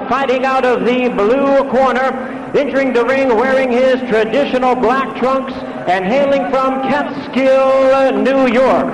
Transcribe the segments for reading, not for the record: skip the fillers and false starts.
fighting out of the blue corner, entering the ring wearing his traditional black trunks and hailing from Catskill, New York.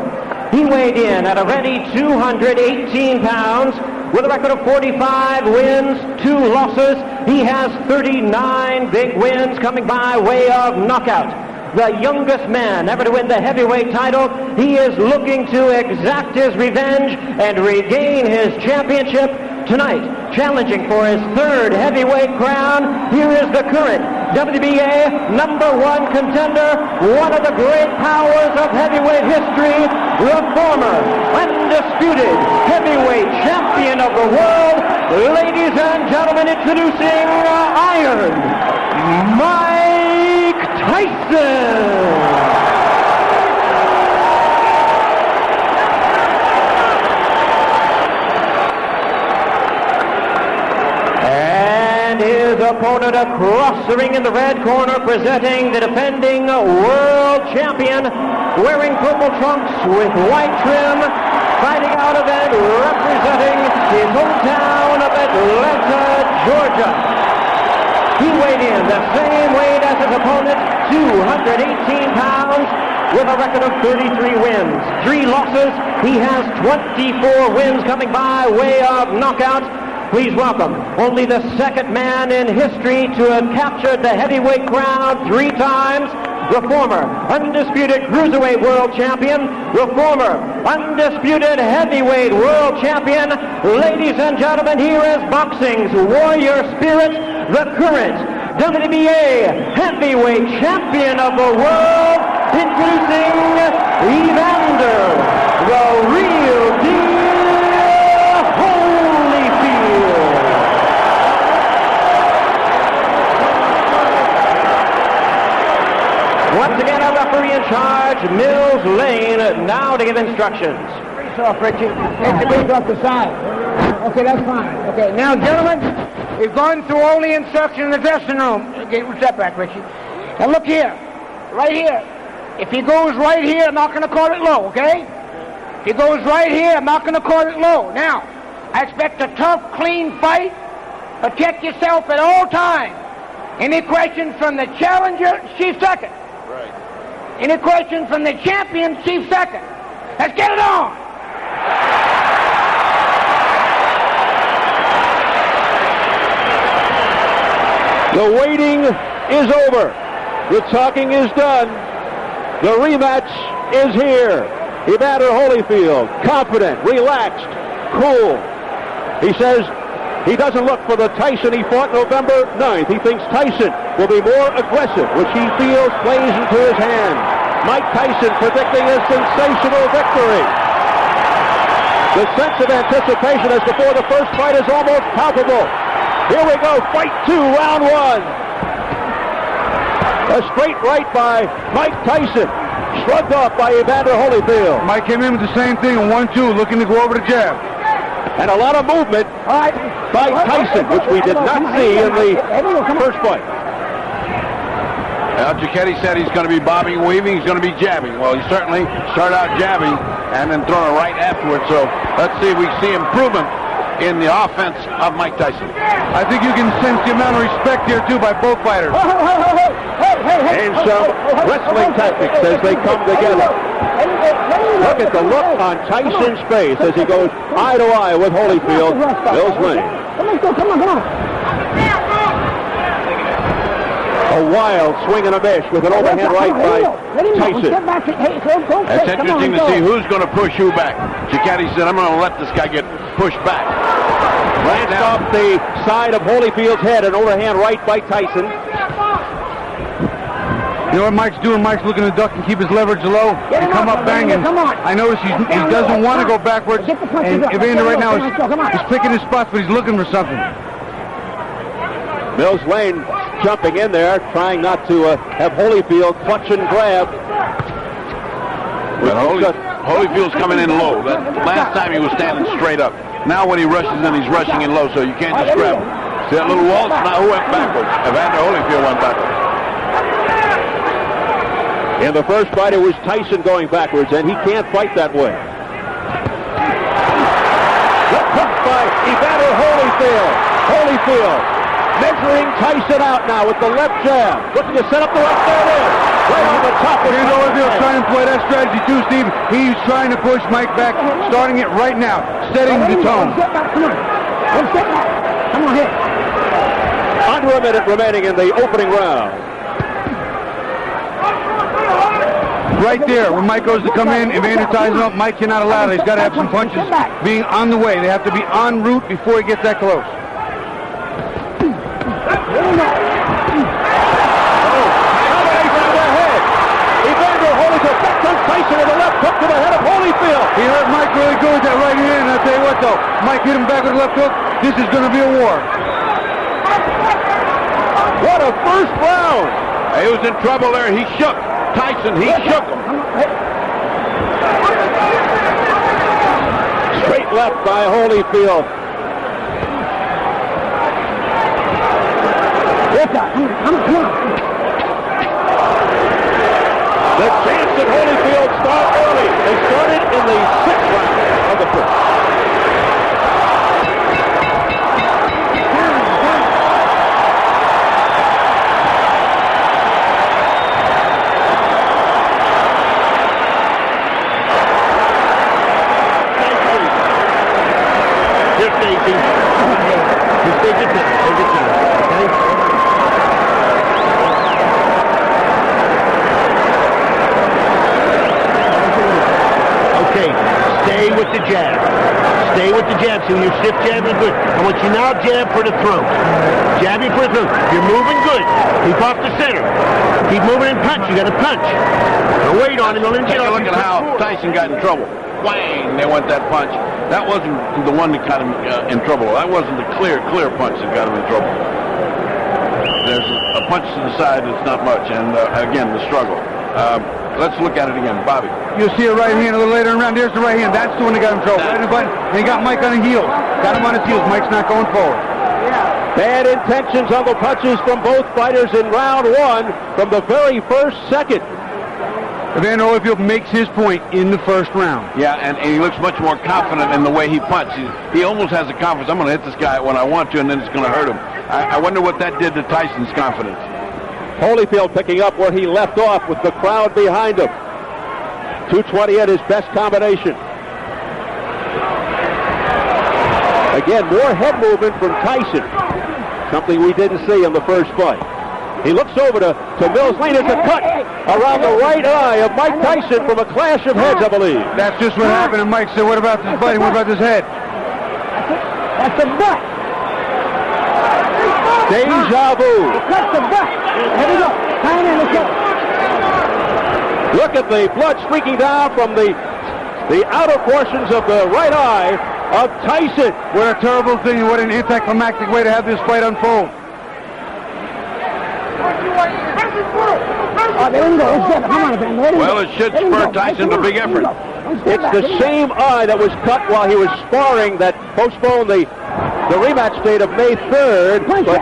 He weighed in at a ready 218 pounds with a record of 45 wins, 2 losses. He has 39 big wins coming by way of knockout. The youngest man ever to win the heavyweight title. He is looking to exact his revenge and regain his championship tonight. Challenging for his 3rd heavyweight crown, here is the current WBA #1 contender, one of the great powers of heavyweight history, the former undisputed heavyweight champion of the world. Ladies and gentlemen, introducing Iron Mike Tyson. His opponent across the ring in the red corner, presenting the defending world champion, wearing purple trunks with white trim, fighting out of and representing his hometown of Atlanta, Georgia. He weighed in the same weight as his opponent, 218 pounds, with a record of 33 wins, 3 losses. He has 24 wins coming by way of knockout. Please welcome only the 2nd man in history to have captured the heavyweight crown 3 times, the former undisputed cruiserweight world champion, the former undisputed heavyweight world champion. Ladies and gentlemen, here is boxing's warrior spirit, the current WBA heavyweight champion of the world, introducing Evander, the real deal Holyfield. Once again, our referee in charge, Mills Lane, now to give instructions. Face off, Richie. Take the boots off the side. Okay, that's fine. Okay, now, gentlemen, we've gone through all the instructions in the dressing room. Okay, step back, Richie. Now, look here. Right here. If he goes right here, I'm not going to call it low, okay? If he goes right here, I'm not going to call it low. Now, I expect a tough, clean fight. Protect yourself at all times. Any questions from the challenger, Chief second. Right. Any questions from the champion, Chief second. Let's get it on. The waiting is over. The talking is done. The rematch is here. Evander Holyfield, confident, relaxed, cool. He says he doesn't look for the Tyson he fought November 9th. He thinks Tyson will be more aggressive, which he feels plays into his hand. Mike Tyson predicting a sensational victory. The sense of anticipation as before the first fight is almost palpable. Here we go, fight 2, round 1. A straight right by Mike Tyson, shrugged off by Evander Holyfield. Mike came in with the same thing, a 1-2, looking to go over the jab. And a lot of movement by Tyson, which we did not see in the first fight. Now, Giacchetti said he's going to be bobbing and weaving, he's going to be jabbing. Well, he certainly started out jabbing and then throwing a right afterwards. So let's see if we see improvement in the offense of Mike Tyson. I think you can sense the amount of respect here, too, by both fighters. And some wrestling tactics as they come together. Look at the look on Tyson's face as he goes eye to eye with Holyfield. Mills Lane. Come on. A wild swing and a miss with an overhand right by Tyson. It's interesting to see who's going to push who back. Giacchetti said, I'm going to let this guy get pushed back. Glanced off the side of Holyfield's head, an overhand right by Tyson. You know what Mike's doing? Mike's looking to duck and keep his leverage low and come up banging. I notice he doesn't want to go backwards. And Evander right now is picking his spots, but he's looking for something. Mills Lane jumping in there, trying not to have Holyfield clutch and grab. Holyfield's coming in low. Last time he was standing straight up. Now when he rushes in, he's rushing in low, so you can't just grab him. See that little waltz? Now who went backwards? Evander Holyfield went backwards. In the first fight, it was Tyson going backwards, and he can't fight that way. Good hook by Evander Holyfield. Holyfield measuring Tyson out now with the left jab. Looking to set up the right. There it is. Right on the top. Evander Holyfield trying to play that strategy too, Steve. He's trying to push Mike back, starting it right now, setting the tone. Come on. Let's get back. Come on, hit. Under a minute remaining in the opening round. Right there, when Mike goes to come in, Evander ties him up. Mike cannot allow it. He's got to have some punches being on the way. They have to be en route before he gets that close. Evander Holyfield back to Tyson with a left hook to the head of Holyfield. He hurt Mike really good with that right hand. I'll tell you what, though. Mike hit him back with a left hook. This is going to be a war. What a first round. He was in trouble there. He shook Tyson. He shook him. Straight left by Holyfield. Come on. The chance that Holyfield start early. They started in the 6th round of the first. Stay with the jab. Stay with the jab. So your stiff jab is good. I want you now jab for the throat. Jabbing for the throat. You're moving good. Keep off the center. Keep moving and punch. You got to punch. Now wait on him. Take a look at how Tyson got in trouble. Whang! They went that punch. That wasn't the one that got him in trouble. That wasn't the clear punch that got him in trouble. There's a punch to the side that's not much, and again, the struggle. Let's look at it again. Bobby. You'll see a right hand a little later in the round. There's the right hand. That's the one that got him in trouble. Right in the button. And he got Mike on the heels. Got him on his heels. Mike's not going forward. Bad intentions on the punches from both fighters in round 1 from the very first second. Evander Holyfield makes his point in the first round. Yeah, and he looks much more confident in the way he punches. He almost has the confidence. I'm going to hit this guy when I want to, and then it's going to hurt him. I wonder what that did to Tyson's confidence. Holyfield picking up where he left off with the crowd behind him. 220 at his best combination. Again, more head movement from Tyson. Something we didn't see in the first fight. He looks over to Mills Lane. There's a cut around the right eye of Mike Tyson from a clash of heads, I believe. That's just what happened. And Mike said, what about this fight? What about this head? That's the butt. Deja vu. That's the butt. There we go. Time in, let's go. Look at the blood streaking down from the outer portions of the right eye of Tyson. What a terrible thing and what an anticlimactic way to have this fight unfold. Well, it should spur Tyson to big effort. It's the same eye that was cut while he was sparring that postponed the rematch date of May 3rd, but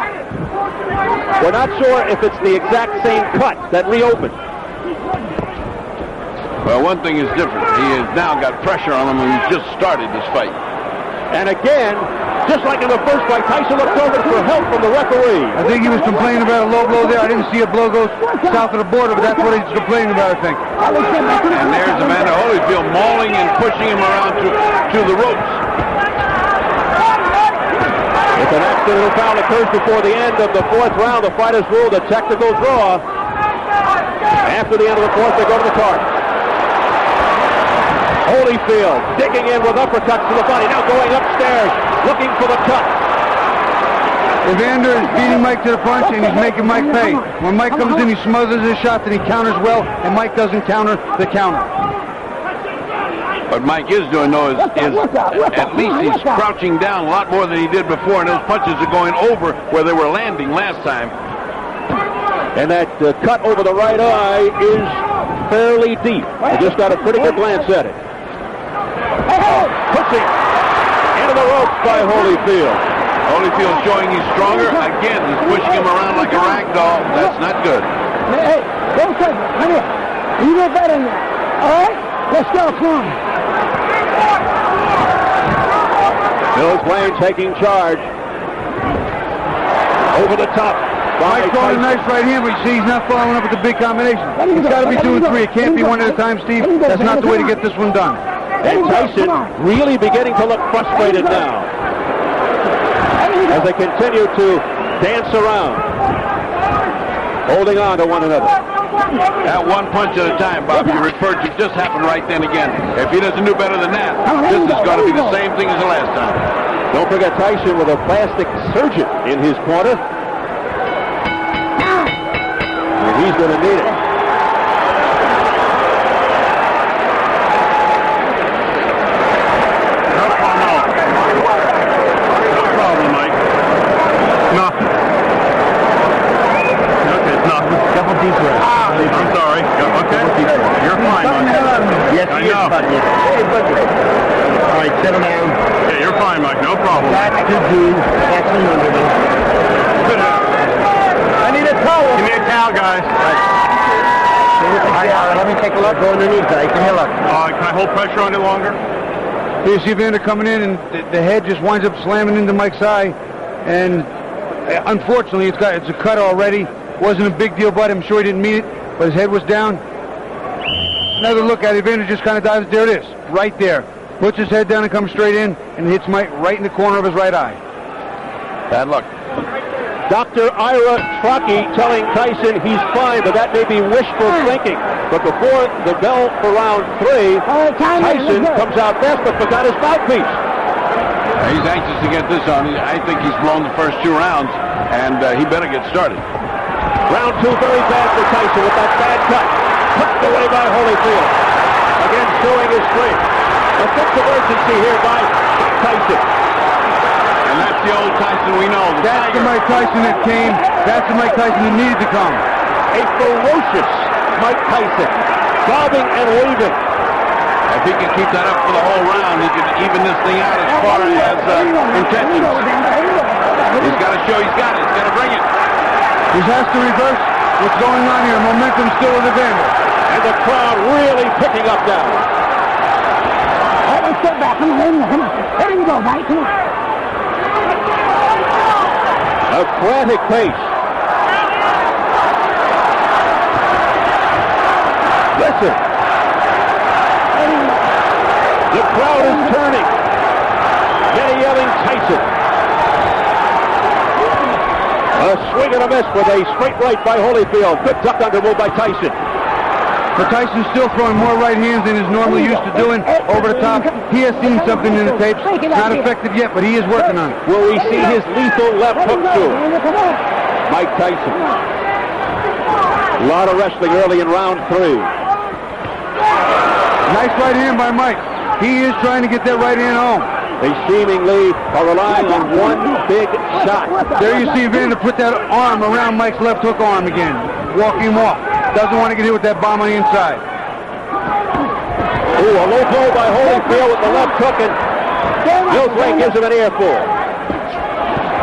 we're not sure if it's the exact same cut that reopened. Well, one thing is different. He has now got pressure on him when he's just started this fight. And again, just like in the first fight, Tyson looked over for help from the referee. I think he was complaining about a low blow there. I didn't see a blow go south of the border, but that's what he's complaining about, I think. And there's Evander Holyfield mauling and pushing him around to the ropes. If an accidental foul occurs before the end of the 4th round, the fighters ruled a technical draw. After the end of the 4th, they go to the card. Holyfield digging in with uppercuts to the body, now going upstairs, looking for the cut. Evander is beating Mike to the punch, and he's making Mike pay. When Mike comes in, he smothers his shot, and he counters well, and Mike doesn't counter the counter. What Mike is doing, though, is at least he's crouching down a lot more than he did before, and those punches are going over where they were landing last time. And that cut over the right eye is fairly deep. I just got a pretty good glance at it. Pushing into the ropes by Holyfield. Holyfield showing he's stronger. Again, he's pushing him around like a rag doll. That's not good. Hey, don't touch me. Come here. You know better than that. All right? Let's go. Come on. Mills Lane taking charge. Over the top. Mike's throwing a nice right hand, but you see he's not following up with the big combination. He's got to be 2 and 3. It can't be one at a time, Steve. That's not the way to get this one done. And Tyson really beginning to look frustrated now as they continue to dance around, holding on to one another. That one punch at a time, Bob, you referred to, just happened right then again. If he doesn't do better than that, this is going to be the same thing as the last time. Don't forget Tyson with a plastic surgeon in his corner. And he's going to need it. No problem, Mike. Nothing. Okay, it's nothing. Couple deep breaths. I'm sorry. Okay. You're fine, Mike. Yes, I he is, know. buddy. Hey, buddy. All right, settle down. Yeah, you're fine, Mike. No problem. That's to do. That's an underneath. I need a towel. Give me a towel, guys. Let me take a look. Go underneath, guys. Give me a look. Can I hold pressure on it longer? You see Evander coming in, and the head just winds up slamming into Mike's eye. And unfortunately, it's a cut already. Wasn't a big deal, but I'm sure he didn't mean it. But his head was down. Another look at it. Evander just kind of dives. There it is, right there. Puts his head down and comes straight in, and hits Mike right in the corner of his right eye. Bad luck. Dr. Ira Trockey telling Tyson he's fine, but that may be wishful thinking. But before the bell for round 3, Tyson comes out fast, but forgot his mouthpiece. He's anxious to get this on. I think he's blown the first 2 rounds, and he better get started. Round 2 very bad for Tyson with that bad cut. Tucked away by Holyfield. Again showing his strength. A sense of urgency here by Tyson. And that's the old Tyson we know. That's the Mike Tyson that came. That's the Mike Tyson that needed to come. A ferocious Mike Tyson. Bobbing and weaving. If he can keep that up for the whole round, he can even this thing out as far as intentions. He's got to show he's got it. He's got to bring it. He has to reverse what's going on here. Momentum still with Evander. And the crowd really picking up now. Step back. Come on. Let him go, Mike. Come on. A frantic pace. Listen. The crowd is turning. Many yelling Tyson. A swing and a miss with a straight right by Holyfield. Good duck under move by Tyson. But Tyson's still throwing more right hands than he's normally used to doing over the top. He has seen something in the tapes. Not effective yet, but he is working on it. Will we see his lethal left hook too? Mike Tyson. A lot of wrestling early in round 3. Nice right hand by Mike. He is trying to get that right hand home. They seemingly are relying on one big shot. There you see Evander put that arm around Mike's left hook arm again. Walking him off. Doesn't want to get hit with that bomb on the inside. Ooh, a low blow by Holyfield with the left hook, and Gilsway gives him an earful.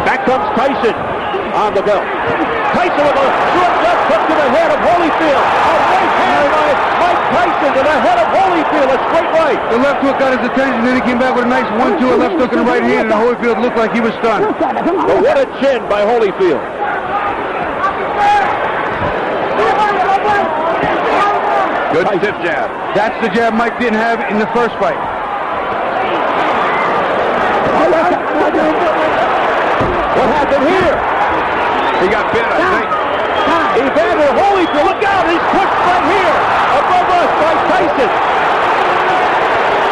Back comes Tyson on the belt. Tyson with a short left hook to the head of Holyfield. A right hand by Mike Tyson to the head of Holyfield. A straight right. The left hook got his attention, then he came back with a nice 1-2, a left hook in the right hand, and Holyfield looked like he was stunned. But what a chin by Holyfield. Good stiff jab. That's the jab Mike didn't have in the first fight. What happened here? He got bit, I think. Evander Holyfield, look out! He's pushed right here above us by Tyson.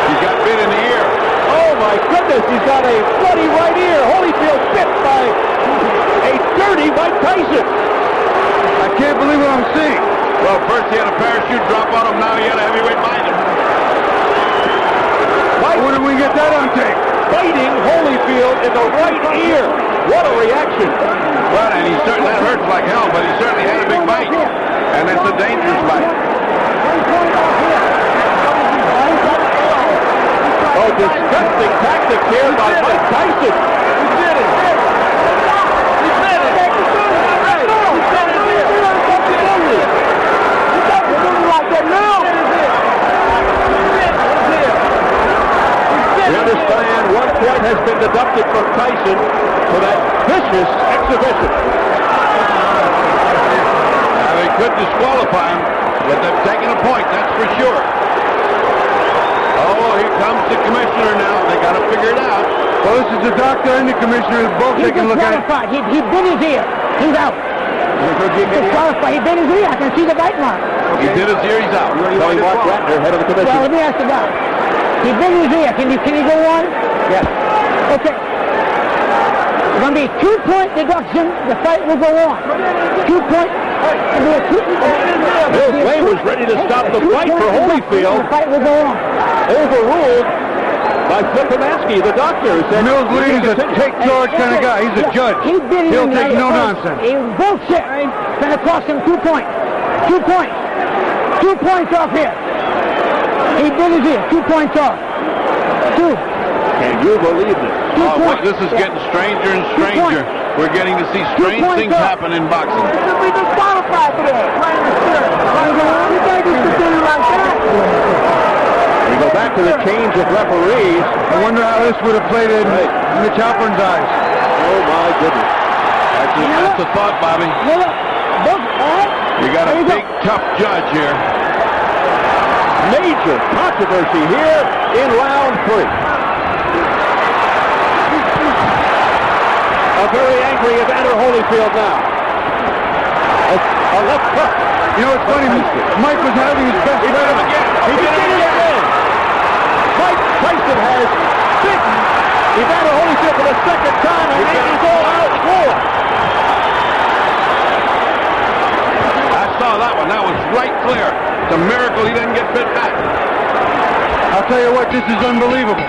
He's got bit in the ear. Oh my goodness, he's got a bloody right ear. Holyfield bit by a dirty Mike Tyson. I can't believe what I'm seeing. Well, first he had a parachute drop on him, now he had a heavyweight behind him. When did we get that on tape? Biting Holyfield in the right ear. What a reaction. Well, and he certainly, that hurts like hell, but he certainly had a big bite. And it's a dangerous bite. Oh, disgusting tactics here by Mike Tyson. He did it. He did it. We understand 1 point has been deducted from Tyson for that vicious exhibition. Now, they could disqualify him, but they've taken a point, that's for sure. Oh, here comes the commissioner now. They got to figure it out. Well, this is the doctor and the commissioner both taking a look at it. He bit his ear. He's out. Disqualified. He bit his ear. I can see the bite mark. He did his ear, he's out. Tony Mark Ratner, head of the commission. Well, let me ask the doc. He bit his ear. Can you go on? Yes. Okay. It's going to be a 2-point deduction. The fight will go on. 2 point. Bill Clay was ready to stop the fight for Holyfield. The fight will go on. Overruled by Flip Pomansky, the doctor, who said Mills Lee is a take-charge kind of guy. He's a judge. He'll take no nonsense. He bullshit. It's going to cost him 2 points. 2 points. 2 points off here. He bit his ear. 2 points off. 2. Can you believe this? Oh, boy, this is getting stranger and stranger. We're getting to see strange things happen in boxing. We disqualified for that. We go back to the change of referees. I wonder how this would have played in Mitch Halpern's eyes. Oh, my goodness. That's the thought, Bobby. You got a big, tough judge here. Major controversy here in round 3. A very angry Evander Holyfield now. A left hook. You know, it's funny. Mike was having his best round. He did it again. Mike Tyson has bitten Evander Holyfield for the second time, and he's all-out war. I saw that one. That was right clear. It's a miracle he didn't get bit back. I'll tell you what, this is unbelievable.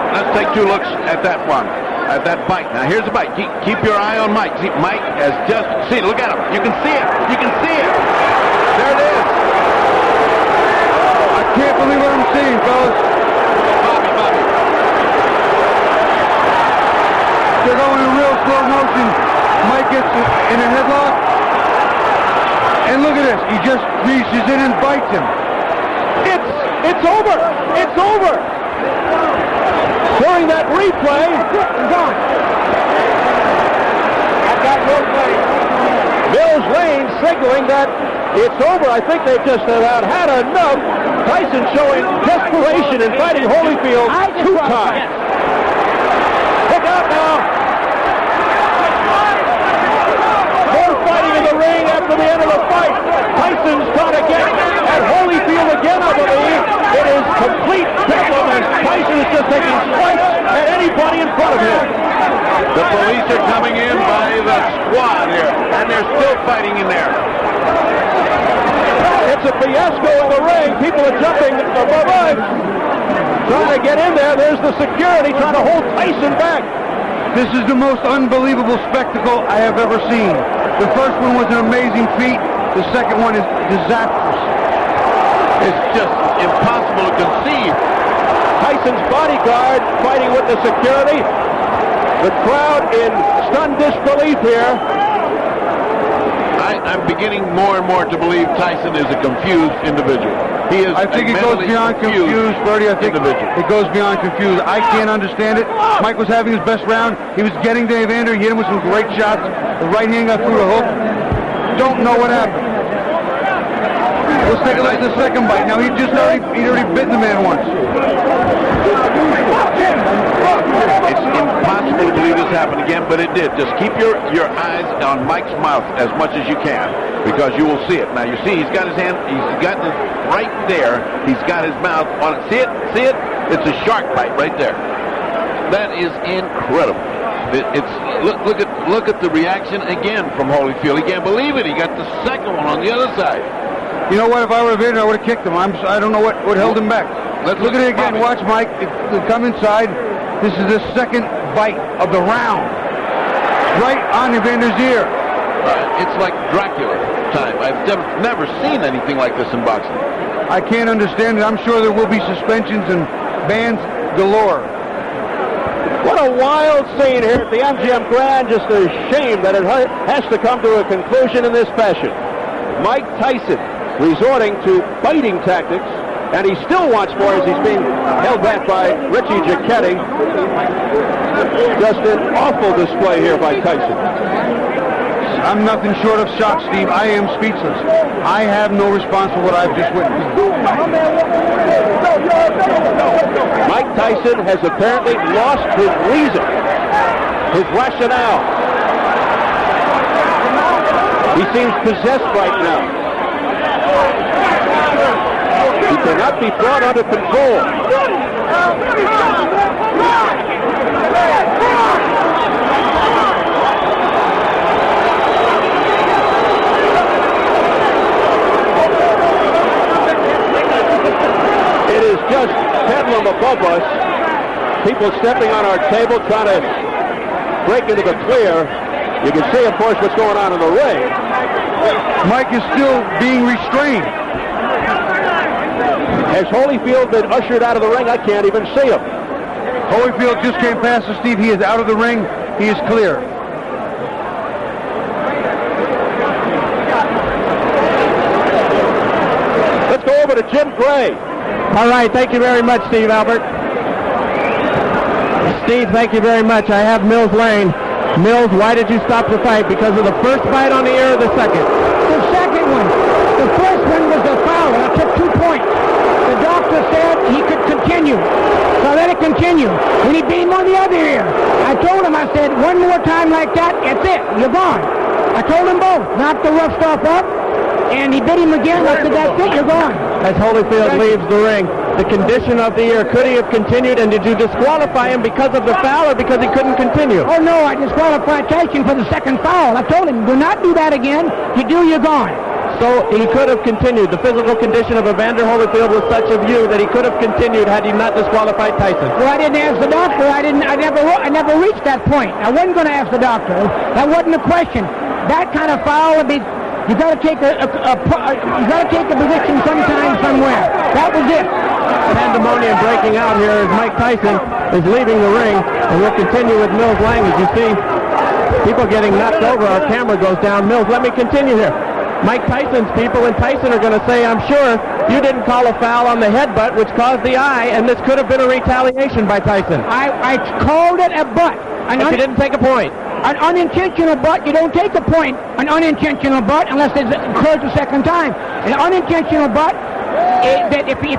Let's take 2 looks at that one, at that bite. Now here's the bite. Keep your eye on Mike. See, Mike has just seen it. Look at him. You can see it. You can see it. There it is. I can't believe what I'm seeing, fellas. Bobby. They're going in real slow motion. Mike gets in a headlock. And look at this. He just reaches in and bites him. It's over. It's over. During that replay, Mills Lane signaling that it's over. I think they've just about had enough. Tyson showing desperation in fighting Holyfield 2 times. Look out now. More fighting in the ring after the end of the fight. Tyson's trying to get at Holyfield again, I believe. It is complete bedlam, and Tyson is just taking strikes at anybody in front of him. The police are coming in by the squad here, and they're still fighting in there. It's a fiasco in the ring. People are jumping above us, trying to get in there. There's the security trying to hold Tyson back. This is the most unbelievable spectacle I have ever seen. The first one was an amazing feat. The second one is disastrous. It's just impossible to conceive. Tyson's bodyguard fighting with the security. The crowd in stunned disbelief here. I'm beginning more and more to believe Tyson is a confused individual. He is. I think it goes beyond confused, Bertie. I think it goes beyond confused. I can't understand it. Mike was having his best round. He was getting to Evander. He hit him with some great shots. The right hand got through the hook. Don't know what happened. Let's take a look at the second bite. Now he'd already bitten the man once. It's impossible to believe this happened again, but it did. Just keep your eyes on Mike's mouth as much as you can, because you will see it. Now you see he's got his hand, he's got it right there. He's got his mouth on it. See it? See it? It's a shark bite right there. That is incredible. Look at the reaction again from Holyfield. He can't believe it. He got the second one on the other side. You know what? If I were Evander, I would have kicked him. I don't know what held him back. Let's look at it again. Watch, Mike. Come inside. This is the second bite of the round. Right on Evander's ear. It's like Dracula time. I've never seen anything like this in boxing. I can't understand it. I'm sure there will be suspensions and bans galore. What What a wild scene here at the MGM Grand. Just a shame that it has to come to a conclusion in this fashion. Mike Tyson resorting to biting tactics, and he still wants more as he's being held back by Richie Giacchetti. Just an awful display here by Tyson. I'm nothing short of shocked, Steve. I am speechless. I have no response for what I've just witnessed. Mike Tyson has apparently lost his reason, his rationale. He seems possessed right now. He cannot be brought under control. It is just bedlam above us. People stepping on our table trying to break into the clear. You can see, of course, what's going on in the ring. Mike is still being restrained. Has Holyfield been ushered out of the ring? I can't even see him. Holyfield just came past us, Steve. He is out of the ring. He is clear. Let's go over to Jim Gray. All right, thank you very much, Steve Albert. Steve, thank you very much. I have Mills Lane. Mills, why did you stop the fight? Because of the first fight on the air or the second? The second one. The first one was a foul. I took 2 points. The doctor said he could continue. So I let it continue. When he beat him on the other ear, I told him, I said, one more time like that, that's it. You're gone. I told them both. Knocked the rough stuff up. And he bit him again. I said, that's it. You're gone. As Holyfield leaves the ring, the condition of the ear, could he have continued? And did you disqualify him because of the foul or because he couldn't continue? Oh, no, I disqualified Tyson for the second foul. I told him, do not do that again. You do, you're gone. So he could have continued. The physical condition of Evander Holyfield was such a view that he could have continued had he not disqualified Tyson. Well, I didn't ask the doctor. I never reached that point. I wasn't going to ask the doctor. That wasn't a question. That kind of foul would be, you got to take a position sometime, somewhere. That was it. Pandemonium breaking out here as Mike Tyson is leaving the ring, and we'll continue with Mills Lang. As you see, people getting knocked over. Our camera goes down. Mills, let me continue here. Mike Tyson's people and Tyson are going to say, I'm sure you didn't call a foul on the headbutt, which caused the eye, and this could have been a retaliation by Tyson. I called it a butt. But you didn't take a point. An unintentional butt, you don't take a point. An unintentional butt unless it occurs a second time. An unintentional butt, that if the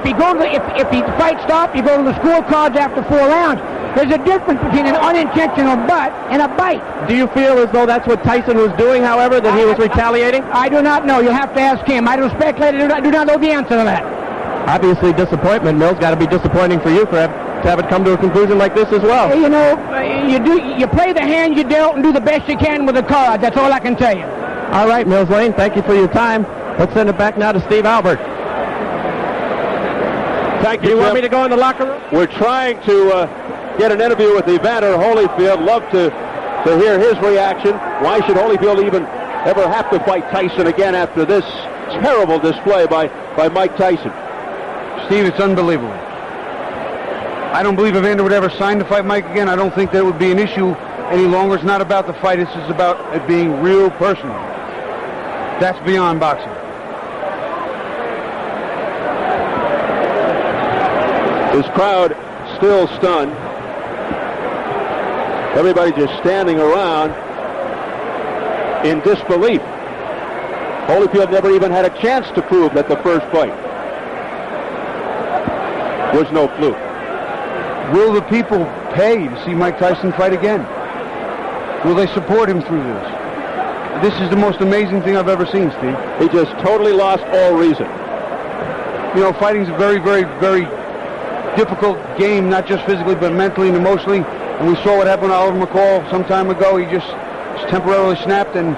fight stopped, you go to the scorecards after 4 rounds. There's a difference between an unintentional butt and a bite. Do you feel as though that's what Tyson was doing, however, that he was retaliating? I do not know. You have to ask him. I don't speculate. I do not know the answer to that. Obviously, disappointment, Mills. Got to be disappointing for you to have it come to a conclusion like this as well. You know, you play the hand you dealt and do the best you can with the cards. That's all I can tell you. All right, Mills Lane, thank you for your time. Let's send it back now to Steve Albert. Thank you, Do you want Jim. me to go in the locker room? We're trying to get an interview with Evander Holyfield. Love to hear his reaction. Why should Holyfield even ever have to fight Tyson again after this terrible display by Mike Tyson? Steve, it's unbelievable. I don't believe Evander would ever sign to fight Mike again. I don't think that would be an issue any longer. It's not about the fight. It's just about it being real personal. That's beyond boxing. This crowd still stunned. Everybody just standing around in disbelief. Holyfield never even had a chance to prove that the first fight was no fluke. Will the people pay to see Mike Tyson fight again? Will they support him through this? This is the most amazing thing I've ever seen, Steve. He just totally lost all reason. You know, fighting's a very, very, very difficult game, not just physically, but mentally and emotionally. And we saw what happened to Oliver McCall some time ago. He just temporarily snapped, and